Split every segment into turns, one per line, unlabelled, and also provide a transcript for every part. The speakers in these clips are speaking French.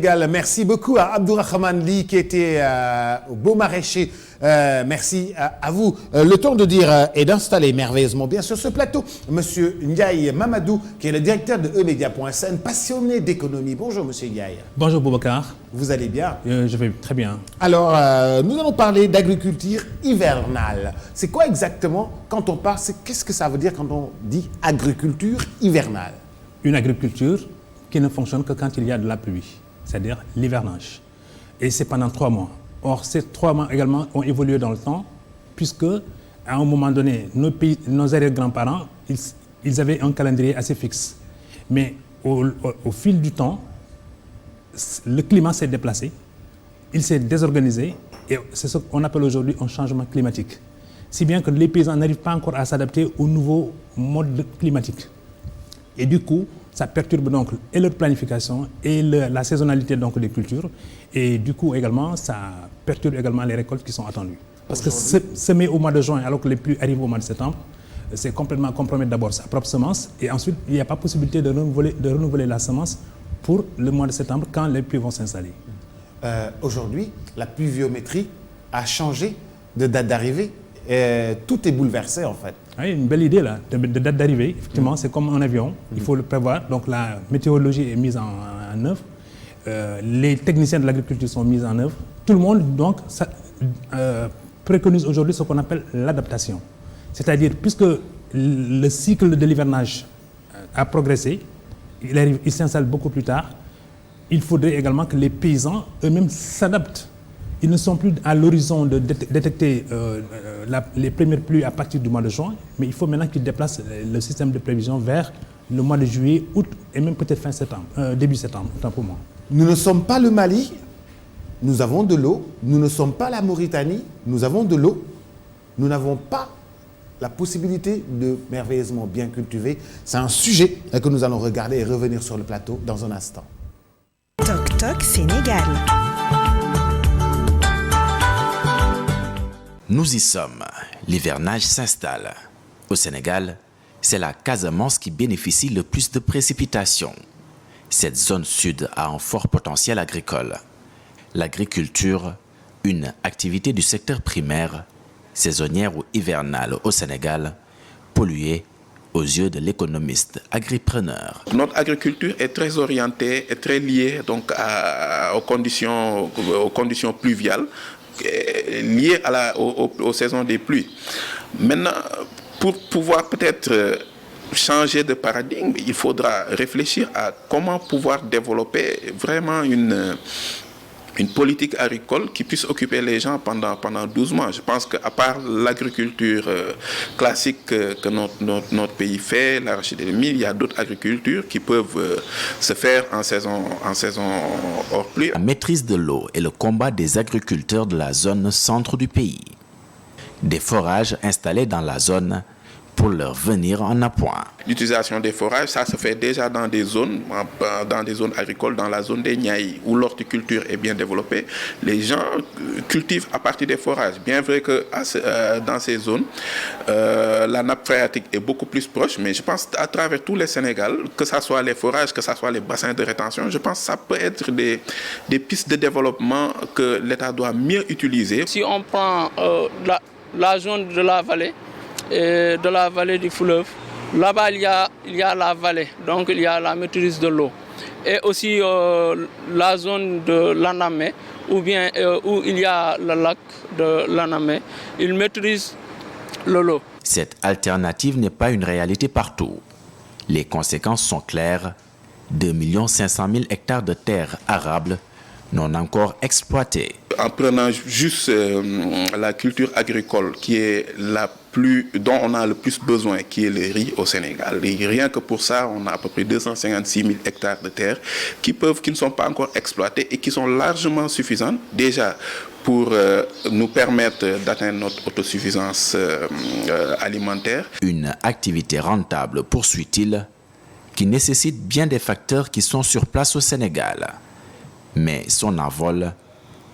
Merci beaucoup à Abdourahmane Ly qui était au Beau Maraîcher. Merci à vous. Le temps de dire et d'installer merveilleusement bien sur ce plateau Monsieur Ndiaye Mamadou, qui est le directeur de eMedia.sn, passionné d'économie. Bonjour Monsieur Ndiaye.
Bonjour Boubacar.
Vous allez bien?
Je vais très bien.
Alors, nous allons parler d'agriculture hivernale. C'est quoi exactement quand on parle, qu'est-ce que ça veut dire quand on dit agriculture hivernale?
Une agriculture qui ne fonctionne que quand il y a de la pluie, c'est-à-dire l'hivernage. Et c'est pendant 3 mois. Or, ces 3 mois également ont évolué dans le temps, puisque à un moment donné, nos arrière-grands-parents, ils avaient un calendrier assez fixe. Mais au fil du temps, le climat s'est déplacé, il s'est désorganisé, et c'est ce qu'on appelle aujourd'hui un changement climatique. Si bien que les paysans n'arrivent pas encore à s'adapter au nouveau mode climatique. Et du coup, ça perturbe donc et leur planification et la saisonnalité donc des cultures. Et du coup également, ça perturbe également les récoltes qui sont attendues. Parce que semer au mois de juin alors que les pluies arrivent au mois de septembre, c'est complètement compromettre d'abord sa propre semence. Et ensuite, il n'y a pas possibilité de renouveler la semence pour le mois de septembre quand les pluies vont s'installer.
Aujourd'hui, la pluviométrie a changé de date d'arrivée. Tout est bouleversé en fait.
Oui, une belle idée là, de date d'arrivée. Effectivement, c'est comme un avion, il faut le prévoir. Donc la météorologie est mise en œuvre. Les techniciens de l'agriculture sont mis en œuvre. Tout le monde donc préconise aujourd'hui ce qu'on appelle l'adaptation. C'est-à-dire, puisque le cycle de l'hivernage a progressé, il s'installe beaucoup plus tard, il faudrait également que les paysans eux-mêmes s'adaptent. Ils ne sont plus à l'horizon de détecter les premières pluies à partir du mois de juin, mais il faut maintenant qu'ils déplacent le système de prévision vers le mois de juillet, août et même peut-être fin septembre, début septembre, autant pour moi.
Nous ne sommes pas le Mali, nous avons de l'eau. Nous ne sommes pas la Mauritanie, nous avons de l'eau. Nous n'avons pas la possibilité de merveilleusement bien cultiver. C'est un sujet que nous allons regarder et revenir sur le plateau dans un instant.
Toc Toc Sénégal.
Nous y sommes. L'hivernage s'installe. Au Sénégal, c'est la Casamance qui bénéficie le plus de précipitations. Cette zone sud a un fort potentiel agricole. L'agriculture, une activité du secteur primaire, saisonnière ou hivernale au Sénégal, polluée aux yeux de l'économiste agripreneur.
Notre agriculture est très orientée et très liée donc aux conditions pluviales, liées aux saisons des pluies. Maintenant, pour pouvoir peut-être changer de paradigme, il faudra réfléchir à comment pouvoir développer vraiment une politique agricole qui puisse occuper les gens pendant 12 mois. Je pense qu'à part l'agriculture classique que notre pays fait, l'arachide et le mil, il y a d'autres agricultures qui peuvent se faire en saison hors pluie.
La maîtrise de l'eau est le combat des agriculteurs de la zone centre du pays. Des forages installés dans la zone pour leur venir en appoint.
L'utilisation des forages, ça se fait déjà dans des zones agricoles, dans la zone des Niayes, où l'horticulture est bien développée. Les gens cultivent à partir des forages. Bien vrai que dans ces zones, la nappe phréatique est beaucoup plus proche, mais je pense à travers tout le Sénégal, que ce soit les forages, que ce soit les bassins de rétention, je pense que ça peut être des pistes de développement que l'État doit mieux utiliser.
Si on prend la zone de la vallée, et de la vallée du fleuve, là-bas il y a la vallée, donc il y a la maîtrise de l'eau. Et aussi la zone de l'Anamé, ou bien où il y a le lac de l'Anamé, il maîtrise l'eau.
Cette alternative n'est pas une réalité partout. Les conséquences sont claires. 2 500 000 hectares de terres arables non encore exploitées.
En prenant juste la culture agricole qui est dont on a le plus besoin, qui est le riz au Sénégal. Et rien que pour ça, on a à peu près 256 000 hectares de terres qui ne sont pas encore exploités et qui sont largement suffisantes déjà pour nous permettre d'atteindre notre autosuffisance alimentaire.
Une activité rentable, poursuit-il, qui nécessite bien des facteurs qui sont sur place au Sénégal. Mais son envol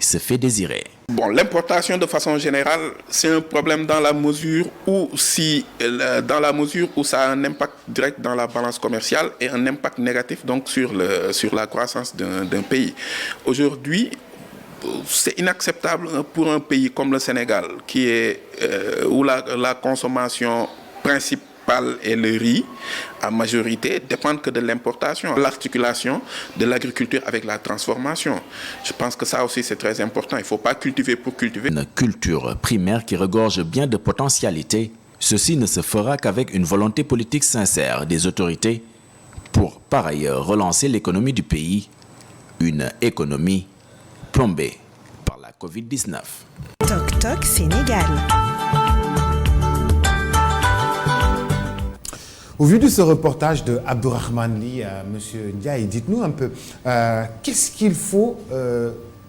se fait désirer.
Bon, l'importation de façon générale, c'est un problème dans la mesure où ça a un impact direct dans la balance commerciale et un impact négatif donc sur la croissance d'un pays. Aujourd'hui, c'est inacceptable pour un pays comme le Sénégal où la consommation principale et le riz, à majorité, dépendent que de l'importation, l'articulation de l'agriculture avec la transformation. Je pense que ça aussi c'est très important. Il ne faut pas cultiver pour cultiver.
Une culture primaire qui regorge bien de potentialités. Ceci ne se fera qu'avec une volonté politique sincère des autorités pour, par ailleurs, relancer l'économie du pays. Une économie plombée par la Covid-19.
Toc Toc Sénégal.
Au vu de ce reportage de Abdourahmane Ly, Monsieur Ndiaye, dites-nous un peu, qu'est-ce qu'il faut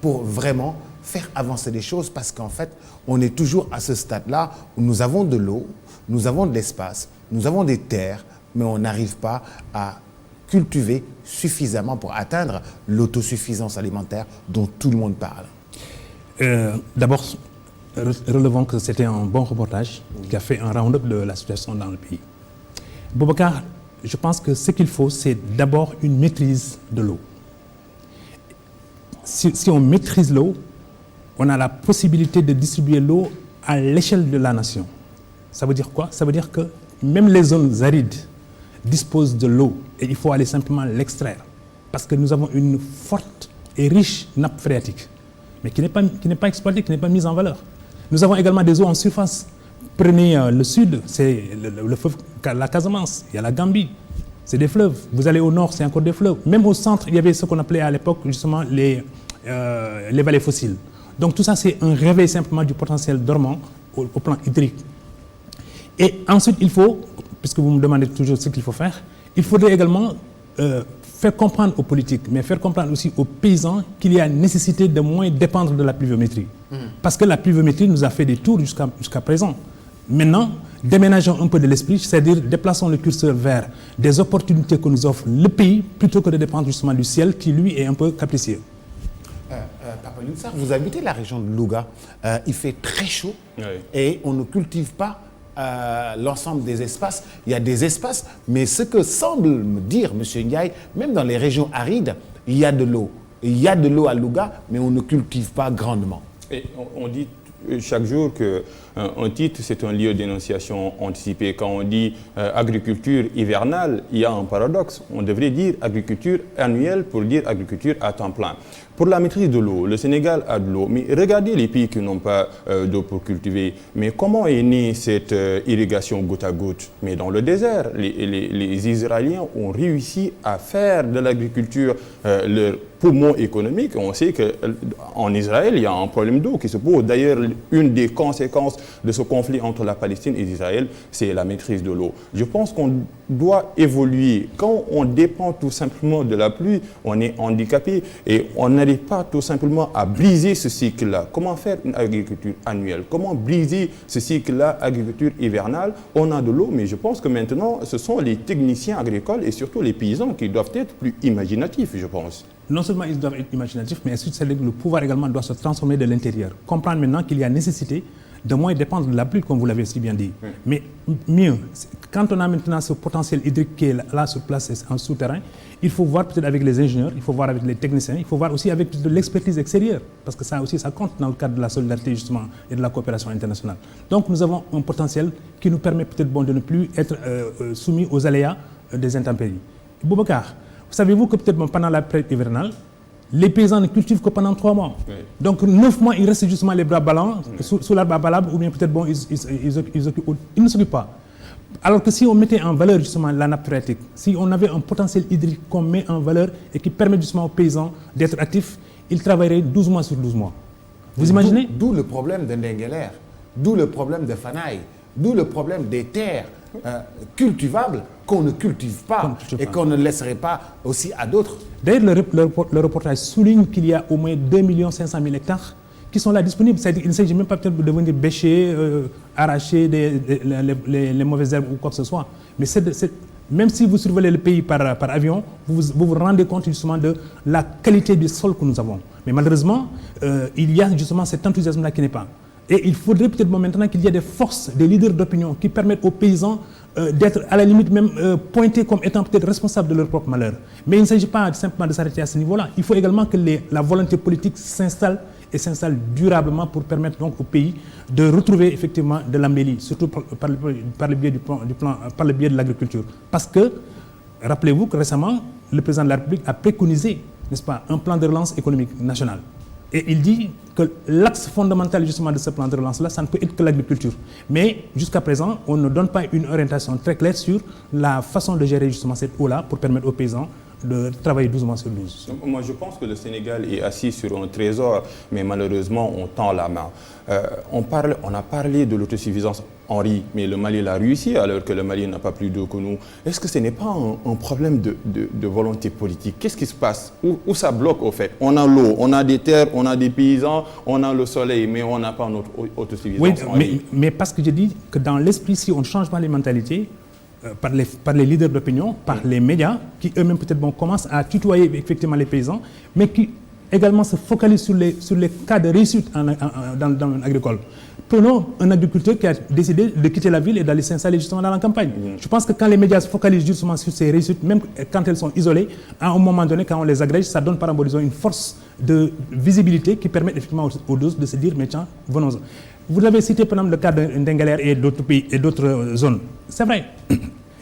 pour vraiment faire avancer les choses? Parce qu'en fait, on est toujours à ce stade-là où nous avons de l'eau, nous avons de l'espace, nous avons des terres, mais on n'arrive pas à cultiver suffisamment pour atteindre l'autosuffisance alimentaire dont tout le monde parle.
D'abord, relevons que c'était un bon reportage qui a fait un round-up de la situation dans le pays. Boubacar, je pense que ce qu'il faut, c'est d'abord une maîtrise de l'eau. Si on maîtrise l'eau, on a la possibilité de distribuer l'eau à l'échelle de la nation. Ça veut dire quoi? Ça veut dire que même les zones arides disposent de l'eau et il faut aller simplement l'extraire. Parce que nous avons une forte et riche nappe phréatique, mais qui n'est pas exploitée, qui n'est pas mise en valeur. Nous avons également des eaux en surface. Prenez le sud, c'est le fleuve, la Casamance, il y a la Gambie, c'est des fleuves. Vous allez au nord, c'est encore des fleuves. Même au centre, il y avait ce qu'on appelait à l'époque justement les vallées fossiles. Donc tout ça, c'est un réveil simplement du potentiel dormant au plan hydrique. Et ensuite, il faut, puisque vous me demandez toujours ce qu'il faut faire, il faudrait également faire comprendre aux politiques, mais faire comprendre aussi aux paysans qu'il y a nécessité de moins dépendre de la pluviométrie. Parce que la pluviométrie nous a fait des tours jusqu'à présent. Maintenant, déménageons un peu de l'esprit, c'est-à-dire déplaçons le curseur vers des opportunités que nous offre le pays plutôt que de dépendre justement du ciel qui, lui, est un peu capricieux.
Papa Lounsar, vous habitez la région de Louga. Il fait très chaud et on ne cultive pas l'ensemble des espaces. Il y a des espaces, mais ce que semble me dire M. Ndiaye, même dans les régions arides, il y a de l'eau. Il y a de l'eau à Louga, mais on ne cultive pas grandement.
Et on dit chaque jour qu'un titre, c'est un lieu d'énonciation anticipée. Quand on dit agriculture hivernale, il y a un paradoxe. On devrait dire agriculture annuelle pour dire agriculture à temps plein. Pour la maîtrise de l'eau, le Sénégal a de l'eau, mais regardez les pays qui n'ont pas d'eau pour cultiver. Mais comment est née cette irrigation goutte à goutte? Mais dans le désert, les Israéliens ont réussi à faire de l'agriculture leur poumon économique. On sait qu'en Israël, il y a un problème d'eau qui se pose. D'ailleurs, une des conséquences de ce conflit entre la Palestine et Israël, c'est la maîtrise de l'eau. Je pense qu'on doit évoluer. Quand on dépend tout simplement de la pluie, on est handicapé et on n'arrive pas tout simplement à briser ce cycle-là. Comment faire une agriculture annuelle? Comment briser ce cycle-là, agriculture hivernale? On a de l'eau, mais je pense que maintenant, ce sont les techniciens agricoles et surtout les paysans qui doivent être plus imaginatifs, je pense.
Non seulement ils doivent être imaginatifs, mais ensuite le pouvoir également doit se transformer de l'intérieur. Comprendre maintenant qu'il y a nécessité de moins dépendre de la pluie, comme vous l'avez si bien dit. Mais mieux, quand on a maintenant ce potentiel hydrique qui est là sur place en souterrain, il faut voir peut-être avec les ingénieurs, il faut voir avec les techniciens, il faut voir aussi avec de l'expertise extérieure, parce que ça aussi, ça compte dans le cadre de la solidarité justement et de la coopération internationale. Donc nous avons un potentiel qui nous permet peut-être de ne plus être soumis aux aléas des intempéries. Boubacar, savez-vous que peut-être pendant la période hivernale, les paysans ne cultivent que pendant 3 mois. Oui. Donc 9 mois, ils restent justement les bras ballants, sous l'arbre à balable, ou bien peut-être ils ne s'occupent pas. Alors que si on mettait en valeur justement la nappe phréatique, si on avait un potentiel hydrique qu'on met en valeur et qui permet justement aux paysans d'être actifs, ils travailleraient 12 mois sur 12 mois. Vous imaginez?
D'où le problème de Ndengler, d'où le problème de Fanaï, d'où le problème des terres cultivables qu'on ne cultive pas et qu'on ne laisserait pas aussi à d'autres.
D'ailleurs, le reportage souligne qu'il y a au moins 2 500 000 hectares qui sont là disponibles. C'est-à-dire qu'il ne s'agit même pas peut-être de venir bêcher, arracher les mauvaises herbes ou quoi que ce soit. Mais Même si vous survolez le pays par avion, vous vous rendez compte justement de la qualité du sol que nous avons. Mais malheureusement, il y a justement cet enthousiasme-là qui n'est pas. Et il faudrait peut-être maintenant qu'il y ait des forces, des leaders d'opinion qui permettent aux paysans d'être à la limite même pointés comme étant peut-être responsables de leur propre malheur. Mais il ne s'agit pas simplement de s'arrêter à ce niveau-là. Il faut également que la volonté politique s'installe et s'installe durablement pour permettre donc au pays de retrouver effectivement de l'embellie, surtout par le biais par le biais de l'agriculture. Parce que, rappelez-vous que récemment, le président de la République a préconisé, n'est-ce pas, un plan de relance économique national. Et il dit que l'axe fondamental justement de ce plan de relance-là, ça ne peut être que l'agriculture. Mais jusqu'à présent, on ne donne pas une orientation très claire sur la façon de gérer justement cette eau-là pour permettre aux paysans de travailler 12 mois sur 12.
Moi, je pense que le Sénégal est assis sur un trésor, mais malheureusement, on tend la main. On a parlé de l'autosuffisance en riz, mais le Mali l'a réussi alors que le Mali n'a pas plus d'eau que nous. Est-ce que ce n'est pas un problème de volonté politique? Qu'est-ce qui se passe? Où ça bloque au fait? On a l'eau, on a des terres, on a des paysans, on a le soleil, mais on n'a pas notre autosuffisance en riz.
Mais parce que je dis que dans l'esprit, si on ne change pas les mentalités, par les leaders d'opinion, par les médias, qui eux-mêmes peut-être commencent à tutoyer effectivement les paysans, mais qui également se focalisent sur les cas de réussite dans le domaine agricole. Prenons un agriculteur qui a décidé de quitter la ville et d'aller s'installer justement dans la campagne. Je pense que quand les médias se focalisent justement sur ces réussites, même quand elles sont isolées, à un moment donné, quand on les agrège, ça donne par exemple une force de visibilité qui permet effectivement aux doses de se dire, mais tiens, venons-en. Vous avez cité par exemple le cas d'Engalère et d'autres pays et d'autres zones. C'est vrai.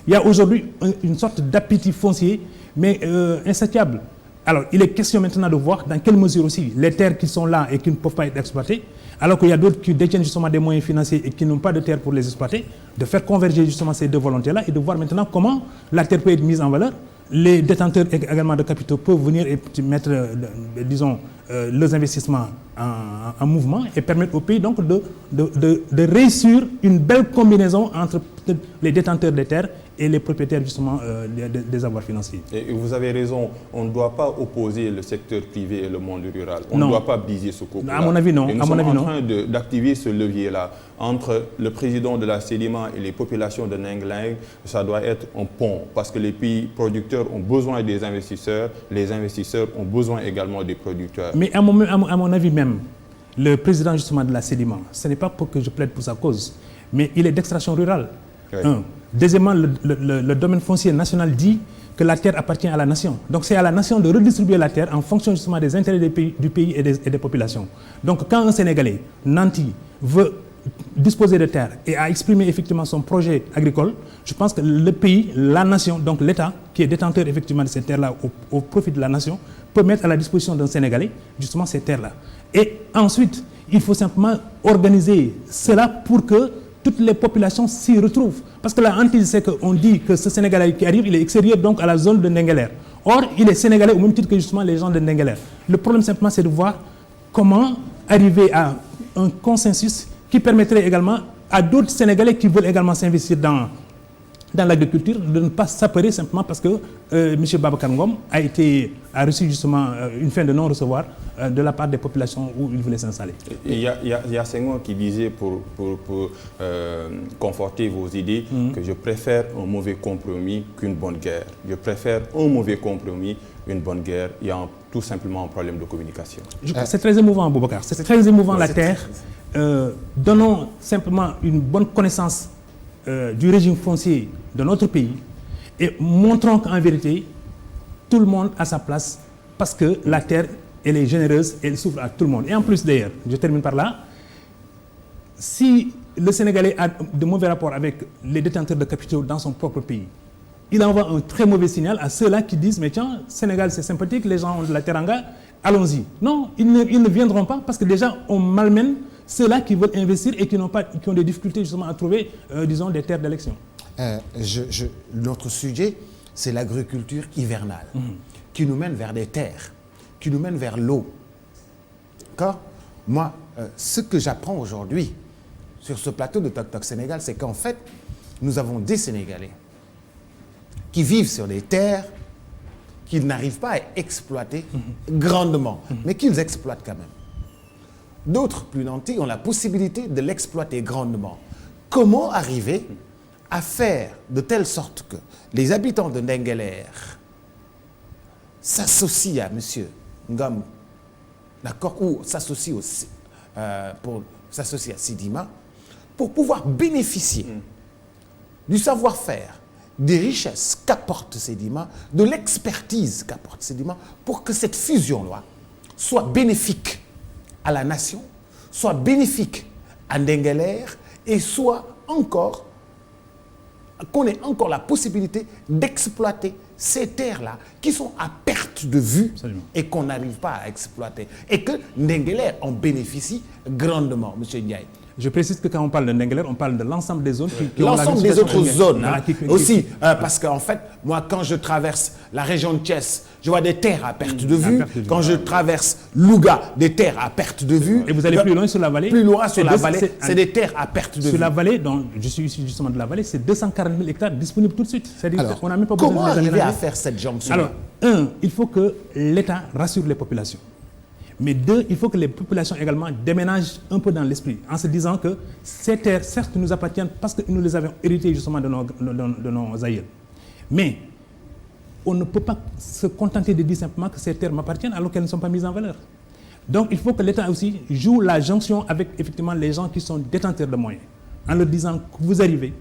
Il y a aujourd'hui une sorte d'appétit foncier, mais insatiable. Alors, il est question maintenant de voir dans quelle mesure aussi les terres qui sont là et qui ne peuvent pas être exploitées, alors qu'il y a d'autres qui détiennent justement des moyens financiers et qui n'ont pas de terre pour les exploiter, de faire converger justement ces deux volontés-là et de voir maintenant comment la terre peut être mise en valeur. Les détenteurs également de capitaux peuvent venir et mettre, disons, leurs investissements en mouvement et permettre au pays donc de réussir une belle combinaison entre les détenteurs des terres et les propriétaires justement des avoirs financiers.
Et vous avez raison, on ne doit pas opposer le secteur privé et le monde rural. On ne doit pas briser ce couple-là.
À mon avis, non.
Et nous sommes en train d'activer ce levier-là entre le président de la Sedima et les populations de Nengling. Ça doit être un pont parce que les pays producteurs ont besoin des investisseurs, les investisseurs ont besoin également des producteurs.
Mais à mon avis même, le président justement de la Sedima, ce n'est pas pour que je plaide pour sa cause, mais il est d'extraction rurale. Oui. Deuxièmement, le domaine foncier national dit que la terre appartient à la nation. Donc c'est à la nation de redistribuer la terre en fonction justement des intérêts du pays et des populations. Donc quand un Sénégalais nanti veut disposer de terre et a exprimé effectivement son projet agricole, je pense que le pays, la nation, donc l'État, qui est détenteur effectivement de ces terres-là au profit de la nation, peut mettre à la disposition d'un Sénégalais justement ces terres-là. Et ensuite, il faut simplement organiser cela pour que toutes les populations s'y retrouvent. Parce que la hantise, c'est qu'on dit que ce Sénégalais qui arrive, il est extérieur donc à la zone de Ndengueler. Or, il est Sénégalais au même titre que justement les gens de Ndengueler. Le problème simplement, c'est de voir comment arriver à un consensus qui permettrait également à d'autres Sénégalais qui veulent également s'investir dans l'agriculture de ne pas s'apeurer simplement parce que M. Babacar Ngom a reçu justement une fin de non-recevoir de la part des populations où il voulait s'installer.
Il y a Senghor qui disait pour conforter vos idées que je préfère un mauvais compromis qu'une bonne guerre. Je préfère un mauvais compromis, une bonne guerre. Il y a tout simplement un problème de communication.
C'est très émouvant, Boubacar. C'est très émouvant la terre. Donnons simplement une bonne connaissance du régime foncier de notre pays et montrons qu'en vérité, tout le monde a sa place parce que la terre, elle est généreuse et elle s'ouvre à tout le monde. Et en plus d'ailleurs, je termine par là, si le Sénégalais a de mauvais rapports avec les détenteurs de capitaux dans son propre pays, il envoie un très mauvais signal à ceux-là qui disent « mais tiens, Sénégal c'est sympathique, les gens ont de la teranga, allons-y ». Non, ils ne viendront pas parce que déjà on malmène ceux-là qui veulent investir et qui ont des difficultés justement à trouver, disons, des terres d'élection.
Notre sujet, c'est l'agriculture hivernale, qui nous mène vers des terres, qui nous mène vers l'eau. D'accord ? Moi, ce que j'apprends aujourd'hui sur ce plateau de Tok Tok Sénégal, c'est qu'en fait, nous avons des Sénégalais qui vivent sur des terres qu'ils n'arrivent pas à exploiter grandement, mais qu'ils exploitent quand même. D'autres, plus nantis, ont la possibilité de l'exploiter grandement. Comment arriver à faire de telle sorte que les habitants de Ndingler s'associent à M. Ngom, d'accord, ou s'associent aussi pour s'associer à Sidima, pour pouvoir bénéficier du savoir-faire, des richesses qu'apporte Sedima, de l'expertise qu'apporte Sedima, pour que cette fusion-là soit bénéfique à la nation, soit bénéfique à Ndingler et soit encore, qu'on ait encore la possibilité d'exploiter ces terres-là qui sont à perte de vue. Absolument. Et qu'on n'arrive pas à exploiter. Et que Ndingler en bénéficie grandement, M. Ndiaye.
Je précise que quand on parle de Ndingler, on parle de l'ensemble des zones qui ont
l'ensemble des autres zones, hein,
qui
aussi, parce qu'en fait, moi, quand je traverse la région de Thiès, je vois des terres à perte de vue. Quand je traverse Louga, des terres à perte de vue.
Et vous allez plus loin sur la vallée.
Plus loin sur la vallée, c'est des terres à perte de vue.
Sur la vallée, dont je suis issu justement de la vallée, c'est 240 000 hectares disponibles tout de suite.
Alors,
on n'a même pas besoin
comment arriver à faire cette jonction?
Alors, il faut que l'État rassure les populations. Mais deux, il faut que les populations également déménagent un peu dans l'esprit, en se disant que ces terres, certes, nous appartiennent parce que nous les avons héritées justement de nos aïeux. Mais on ne peut pas se contenter de dire simplement que ces terres m'appartiennent alors qu'elles ne sont pas mises en valeur. Donc il faut que l'État aussi joue la jonction avec effectivement les gens qui sont détenteurs de moyens, en leur disant que vous arrivez,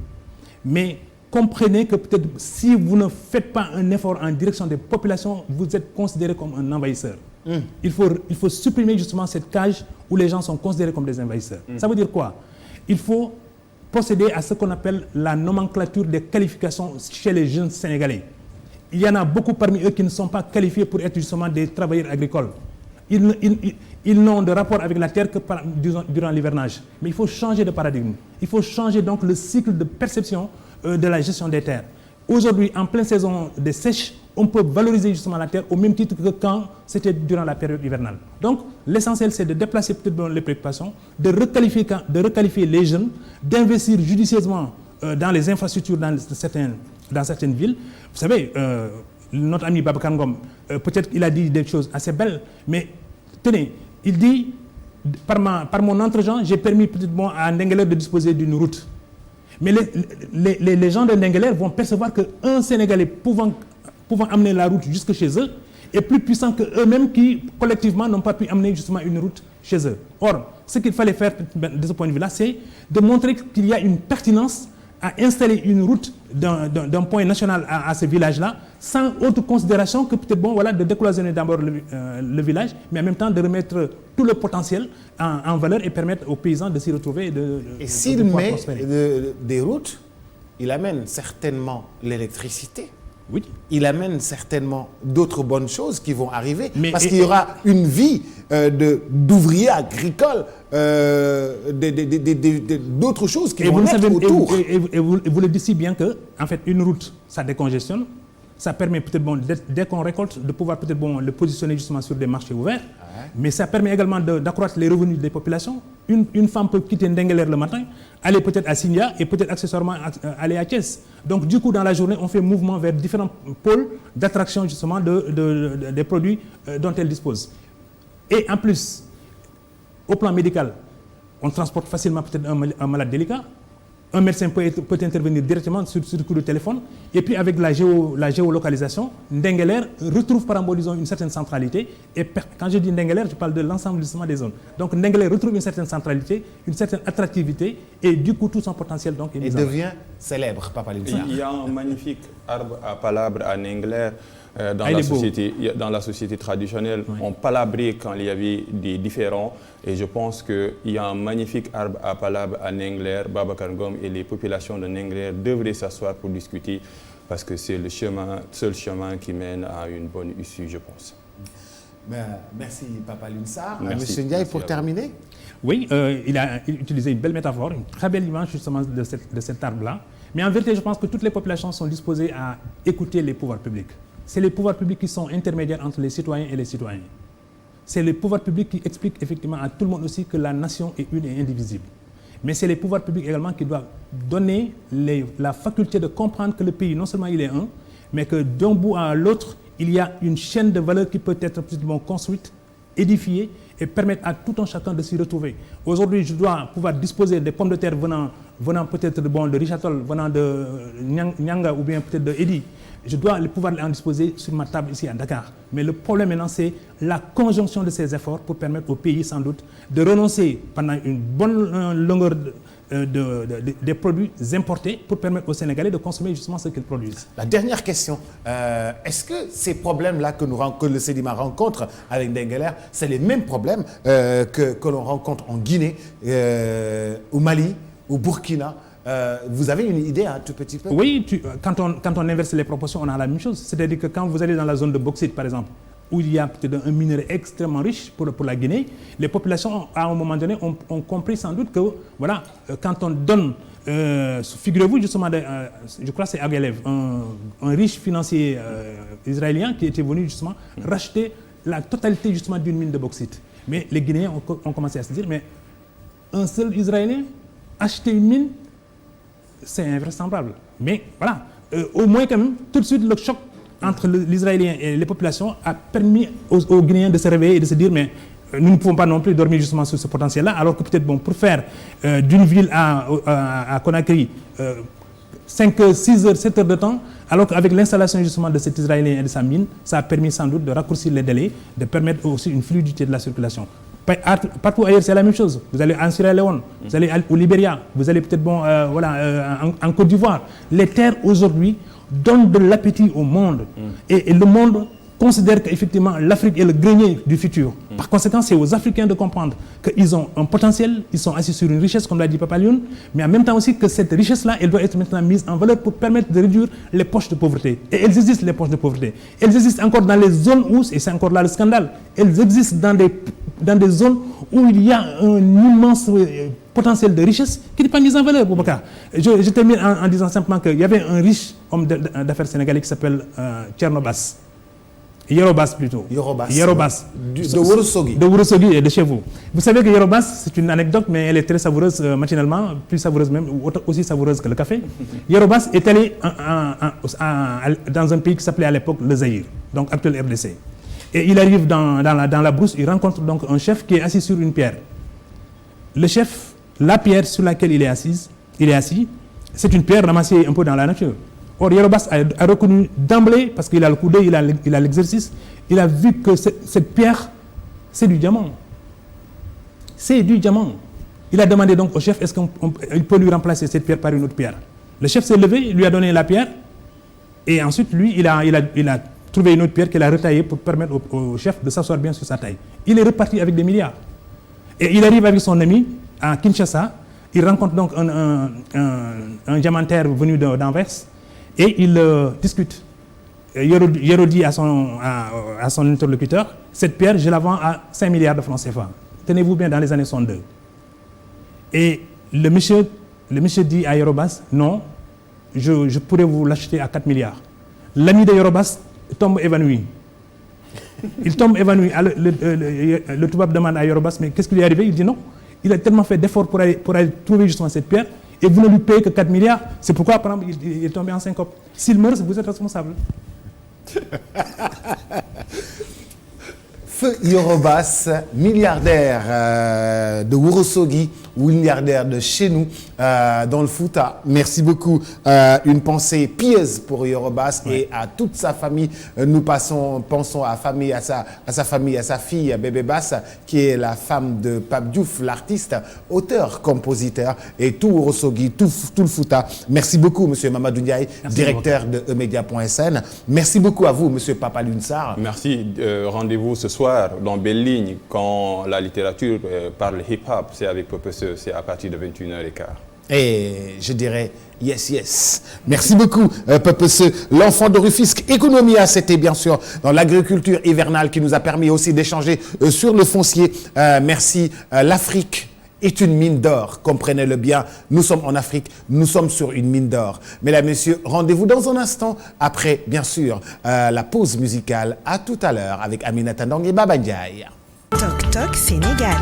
mais comprenez que peut-être si vous ne faites pas un effort en direction des populations, vous êtes considéré comme un envahisseur. Il faut supprimer justement cette cage où les gens sont considérés comme des envahisseurs. Ça veut dire quoi? Il faut procéder à ce qu'on appelle la nomenclature des qualifications chez les jeunes Sénégalais. Il y en a beaucoup parmi eux qui ne sont pas qualifiés pour être justement des travailleurs agricoles. Ils n'ont de rapport avec la terre que durant l'hivernage. Mais il faut changer de paradigme. Il faut changer donc le cycle de perception de la gestion des terres. Aujourd'hui, en pleine saison de sèche, on peut valoriser justement la terre au même titre que quand c'était durant la période hivernale. Donc, l'essentiel, c'est de déplacer peut-être les préoccupations, de requalifier les jeunes, d'investir judicieusement dans les infrastructures dans certaines villes. Vous savez, notre ami Babacar Ngom, peut-être qu'il a dit des choses assez belles, mais tenez, il dit, par mon entre-gens, j'ai permis peut-être à Ndingler de disposer d'une route. Mais les gens de Ndingler vont percevoir qu'un Sénégalais pouvant amener la route jusque chez eux est plus puissant qu'eux-mêmes qui, collectivement, n'ont pas pu amener justement une route chez eux. Or, ce qu'il fallait faire de ce point de vue-là, c'est de montrer qu'il y a une pertinence à installer une route d'un point national à ce village-là, sans autre considération que peut-être de décloisonner d'abord le village, mais en même temps de remettre tout le potentiel en valeur et permettre aux paysans de s'y retrouver
et s'il met des routes, il amène certainement l'électricité.
Oui.
Il amène certainement d'autres bonnes choses qui vont arriver, parce qu'il y aura une vie d'ouvriers agricoles, d'autres choses qui vont être autour.
Et vous le dites si bien que, en fait, une route, ça décongestionne, ça permet peut-être, dès qu'on récolte, de pouvoir peut-être le positionner justement sur des marchés ouverts, mais ça permet également d'accroître les revenus des populations. Une femme peut quitter Ndingler le matin, aller peut-être à Signa et peut-être accessoirement aller à Thiès. Donc du coup, dans la journée, on fait mouvement vers différents pôles d'attraction justement des produits dont elle dispose. Et en plus, au plan médical, on transporte facilement peut-être un malade délicat. Un médecin peut intervenir directement sur le coup de téléphone. Et puis avec la géolocalisation, Ndingler retrouve par exemple, disons, une certaine centralité. Et quand je dis Ndingler, je parle de l'ensemble des zones. Donc Ndingler retrouve une certaine centralité, une certaine attractivité. Et du coup, tout son potentiel donc, est mis en valeur.
Devient célèbre, Papa Limsa.
Il y a un magnifique arbre à palabre à Ndingler. Dans la société traditionnelle, on palabrait quand il y avait des différends. Et je pense qu'il y a un magnifique arbre à palabre à Ndingler, Babacar Ngom, et les populations de Ndingler devraient s'asseoir pour discuter parce que c'est le seul chemin qui mène à une bonne issue, je pense.
Merci, Papa Lunsar. Monsieur Ndiaye, pour terminer.
Oui, il a utilisé une belle métaphore, une très belle image justement de cet arbre-là. Mais en vérité, je pense que toutes les populations sont disposées à écouter les pouvoirs publics. C'est les pouvoirs publics qui sont intermédiaires entre les citoyens et les citoyens. C'est les pouvoirs publics qui expliquent effectivement à tout le monde aussi que la nation est une et indivisible. Mais c'est les pouvoirs publics également qui doivent donner la faculté de comprendre que le pays, non seulement il est un, mais que d'un bout à l'autre, il y a une chaîne de valeurs qui peut être construite, édifiée et permettre à tout un chacun de s'y retrouver. Aujourd'hui, je dois pouvoir disposer des pommes de terre venant venant peut-être de Richard Toll, venant de Nyanga ou bien peut-être de Eddy. Je dois pouvoir en disposer sur ma table ici à Dakar. Mais le problème maintenant, c'est la conjonction de ces efforts pour permettre au pays, sans doute, de renoncer pendant une bonne longueur des produits importés pour permettre aux Sénégalais de consommer justement ce qu'ils produisent.
La dernière question, est-ce que ces problèmes-là que le Sedima rencontre avec Dengueler, c'est les mêmes problèmes que l'on rencontre en Guinée, au Mali, au Burkina? Vous avez une idée un tout petit peu?
Oui, quand on inverse les proportions, on a la même chose. C'est-à-dire que quand vous allez dans la zone de bauxite, par exemple, où il y a peut-être un minerai extrêmement riche pour la Guinée, les populations, à un moment donné, ont compris sans doute que, voilà, quand on donne, figurez-vous justement, je crois que c'est Agelev, un riche financier israélien qui était venu justement racheter la totalité justement d'une mine de bauxite. Mais les Guinéens ont commencé à se dire, mais un seul Israélien acheter une mine, c'est invraisemblable. Mais voilà, au moins quand même, tout de suite, le choc entre l'Israélien et les populations a permis aux Guinéens de se réveiller et de se dire, mais nous ne pouvons pas non plus dormir justement sur ce potentiel-là, alors que peut-être, pour faire d'une ville à Conakry 5, 6 heures, 7 heures de temps, alors qu'avec l'installation justement de cet Israélien et de sa mine, ça a permis sans doute de raccourcir les délais, de permettre aussi une fluidité de la circulation. Partout ailleurs, c'est la même chose. Vous allez en Sierra Leone, vous allez au Libéria, vous allez peut-être en Côte d'Ivoire. Les terres aujourd'hui donnent de l'appétit au monde. Et le monde considère qu'effectivement l'Afrique est le grenier du futur. Par conséquent, c'est aux Africains de comprendre qu'ils ont un potentiel, ils sont assis sur une richesse, comme l'a dit Papa Lyoune, mais en même temps aussi que cette richesse-là, elle doit être maintenant mise en valeur pour permettre de réduire les poches de pauvreté. Et elles existent, les poches de pauvreté. Elles existent encore dans les zones où, et c'est encore là le scandale, elles existent dans des zones où il y a un immense potentiel de richesse qui n'est pas mis en valeur, Boubacar. Je termine en disant simplement qu'il y avait un riche homme d'affaires sénégalais qui s'appelle Tchernobas. Yorobas plutôt. Yorobas.
De Ourossogui.
De Ourossogui et de chez vous. Vous savez que Yorobas, c'est une anecdote, mais elle est très savoureuse machinalement, plus savoureuse même, aussi savoureuse que le café. Yorobas est allé dans un pays qui s'appelait à l'époque le Zaïre, donc actuel RDC. Et il arrive dans la brousse, il rencontre donc un chef qui est assis sur une pierre. Le chef, la pierre sur laquelle il est assis, c'est une pierre ramassée un peu dans la nature. Or, Yorobas a reconnu d'emblée, parce qu'il a le coudé, il a l'exercice, il a vu que cette pierre, c'est du diamant. C'est du diamant. Il a demandé donc au chef, est-ce qu'il peut lui remplacer cette pierre par une autre pierre? Le chef s'est levé, il lui a donné la pierre, et ensuite, lui, il a trouvé une autre pierre qu'il a retaillée pour permettre au chef de s'asseoir bien sur sa taille. Il est reparti avec des milliards. Et il arrive avec son ami à Kinshasa, il rencontre donc un diamantaire venu d'Anvers, et il discute. Yoro dit à son interlocuteur, cette pierre, je la vends à 5 milliards de francs CFA. Tenez-vous bien dans les années 62. Et le monsieur dit à Yorobas, non, je pourrais vous l'acheter à 4 milliards. L'ami de Yorobas tombe évanoui. Il tombe évanoui. Le Toubab demande à Yorobas, mais qu'est-ce qui lui est arrivé? Il dit non. Il a tellement fait d'efforts pour aller trouver justement cette pierre, et vous ne lui payez que 4 milliards. C'est pourquoi, par exemple, il est tombé en syncope. S'il meurt, vous êtes responsable.
Feu Yorobas, milliardaire de Ourossogui ou milliardaire de chez nous, dans le Fouta. Merci beaucoup. Une pensée pieuse pour Yorobas et à toute sa famille. Nous pensons à sa famille, à sa fille, Bébé Bass, qui est la femme de Pape Diouf, l'artiste, auteur, compositeur, et tout Ourossogui, tout le Fouta. Merci beaucoup, monsieur Mamadou Ndiaye, directeur de emedia.sn. Merci beaucoup à vous, monsieur Papa Lyoune Sarr.
Merci. Rendez-vous ce soir dans Belle Ligne, quand la littérature parle hip-hop, c'est avec Purpose, c'est à partir de 21h15.
Et je dirais yes, yes. Merci beaucoup, Purpose, l'enfant de Rufisque. Economia, c'était bien sûr dans l'agriculture hivernale qui nous a permis aussi d'échanger sur le foncier. Merci. L'Afrique est une mine d'or, comprenez-le bien. Nous sommes en Afrique, nous sommes sur une mine d'or. Mesdames, Messieurs, rendez-vous dans un instant, après, bien sûr, la pause musicale. À tout à l'heure avec Aminata Ndong et Baba Ndiaye.
Toc Toc Sénégal.